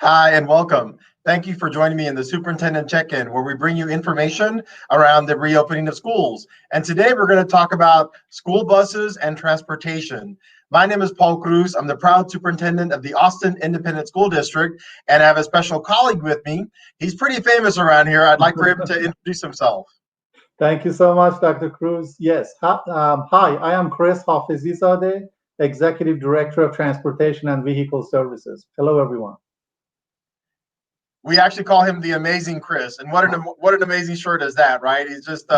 Hi, and welcome. Thank you for joining me in the Superintendent Check-In, where we bring you information around the reopening of schools. And today we're going to talk about school buses and transportation. My name is Paul Cruz. I'm the proud superintendent of the Austin Independent School District, and I have a special colleague with me. He's pretty famous around here. I'd like for him to introduce himself. Thank you so much, Dr. Cruz. Yes. Hi, I am Chris Hafizizadeh, Executive Director of Transportation and Vehicle Services. Hello, everyone. We actually call him the Amazing Chris, and what an amazing shirt is that, right? He's just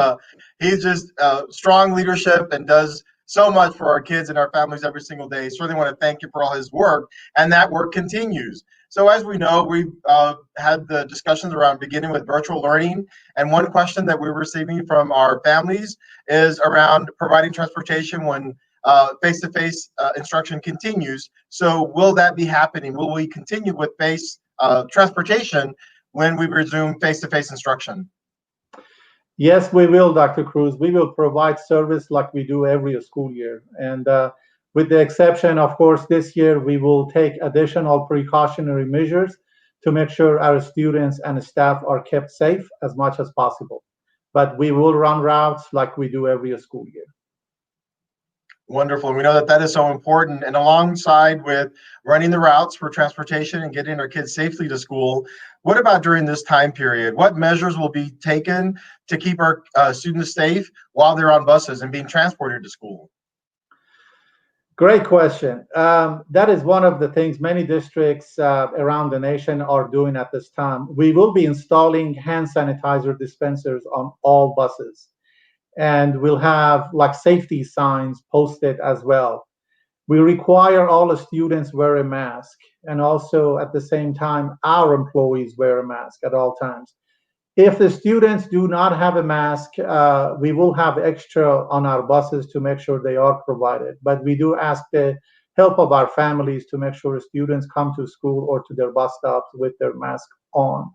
strong leadership and does so much for our kids and our families every single day. Certainly want to thank you for all his work, and that work continues. So as we know, we've had the discussions around beginning with virtual learning, and one question that we're receiving from our families is around providing transportation when face-to-face instruction continues. So will that be happening? Will we continue with transportation when we resume face-to-face instruction? Yes, we will, Dr. Cruz. We will provide service like we do every school year. And with the exception, of course, this year we will take additional precautionary measures to make sure our students and staff are kept safe as much as possible. But we will run routes like we do every school year. Wonderful. We know that that is so important. And alongside with running the routes for transportation and getting our kids safely to school, what about during this time period? What measures will be taken to keep our students safe while they're on buses and being transported to school? Great question. That is one of the things many districts around the nation are doing at this time. We will be installing hand sanitizer dispensers on all buses, and we'll have like safety signs posted as well. We require all the students wear a mask, and also at the same time, our employees wear a mask at all times. If the students do not have a mask, we will have extra on our buses to make sure they are provided. But we do ask the help of our families to make sure students come to school or to their bus stops with their mask on.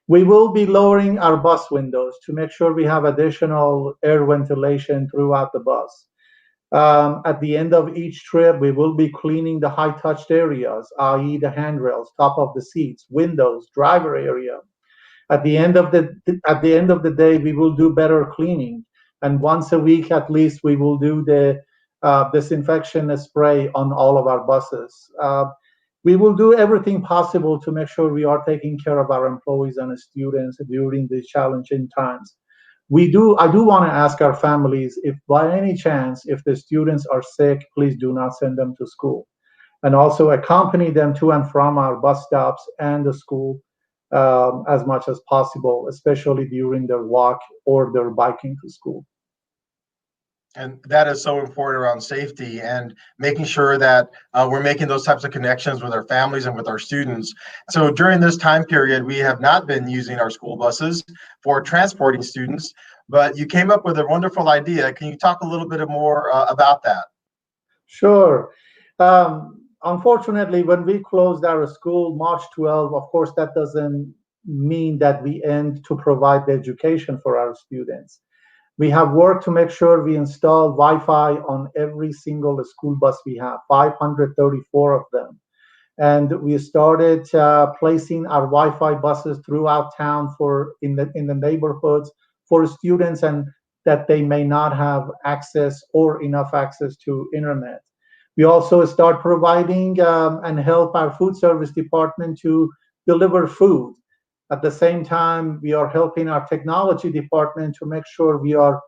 We will be lowering our bus windows to make sure we have additional air ventilation throughout the bus. At the end of each trip, we will be cleaning the high touched areas, i.e., the handrails, top of the seats, windows, driver area. At the end of the day, we will do better cleaning, and once a week at least, we will do the disinfection spray on all of our buses. We will do everything possible to make sure we are taking care of our employees and students during these challenging times. I do want to ask our families if by any chance, if the students are sick, please do not send them to school. And also accompany them to and from our bus stops and the school as much as possible, especially during their walk or their biking to school. And that is so important around safety and making sure that we're making those types of connections with our families and with our students. So during this time period, we have not been using our school buses for transporting students, but you came up with a wonderful idea. Can you talk a little bit more about that? Sure. Unfortunately, when we closed our school March 12, of course, that doesn't mean that we end to provide the education for our students. We have worked to make sure we install Wi-Fi on every single school bus we have, 534 of them. And we started placing our Wi-Fi buses throughout town for in the neighborhoods for students and that they may not have access or enough access to internet. We also start providing and help our food service department to deliver food. At the same time, we are helping our technology department to make sure we are,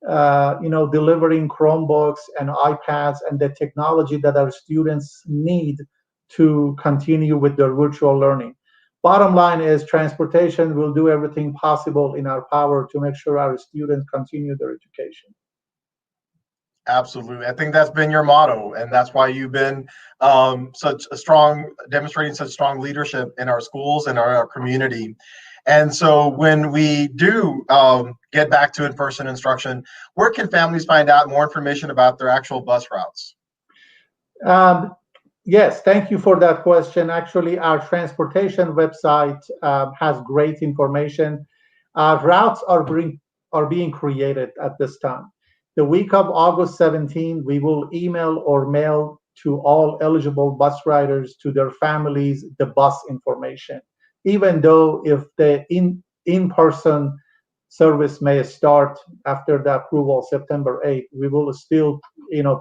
delivering Chromebooks and iPads and the technology that our students need to continue with their virtual learning. Bottom line is transportation will do everything possible in our power to make sure our students continue their education. Absolutely. I think that's been your motto, and that's why you've been demonstrating such strong leadership in our schools and our community. And so when we do get back to in-person instruction, where can families find out more information about their actual bus routes? Um, yes, thank you for that question. Actually, our transportation website has great information. Routes are being created at this time. The week of August 17, we will email or mail to all eligible bus riders, to their families, the bus information. Even though if the in-person service may start after the approval September 8th, we will still,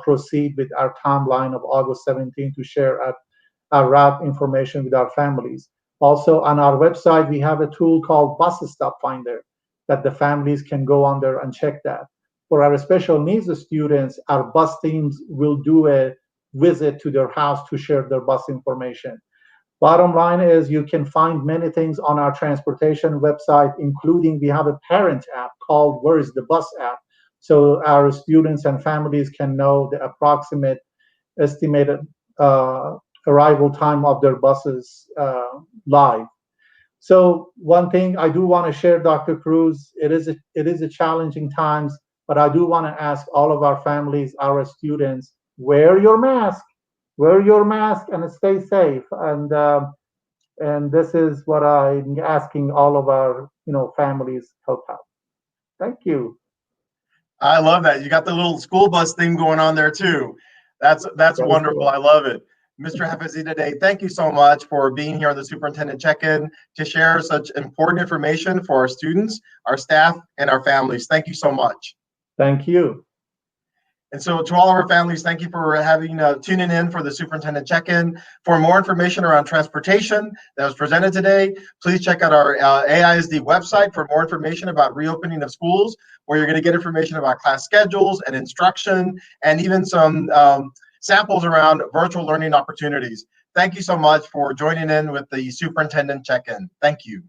proceed with our timeline of August 17th to share our route information with our families. Also, on our website, we have a tool called Bus Stop Finder that the families can go on there and check that. For our special needs students, our bus teams will do a visit to their house to share their bus information. Bottom line is you can find many things on our transportation website, including we have a parent app called Where is the Bus app. So our students and families can know the approximate estimated arrival time of their buses live. So one thing I do want to share, Dr. Cruz, it is a challenging times, but I do want to ask all of our families, our students, wear your mask and stay safe. And this is what I'm asking all of our families help out. Thank you. I love that. You got the little school bus thing going on there too. That's wonderful. Cool. I love it. Mr. Hafizadeh, thank you so much for being here on the Superintendent Check-In to share such important information for our students, our staff, and our families. Thank you so much. Thank you. And so to all of our families, thank you for tuning in for the Superintendent Check-In. For more information around transportation that was presented today, please check out our AISD website for more information about reopening of schools, where you're going to get information about class schedules and instruction, and even some samples around virtual learning opportunities. Thank you so much for joining in with the Superintendent Check-In. Thank you.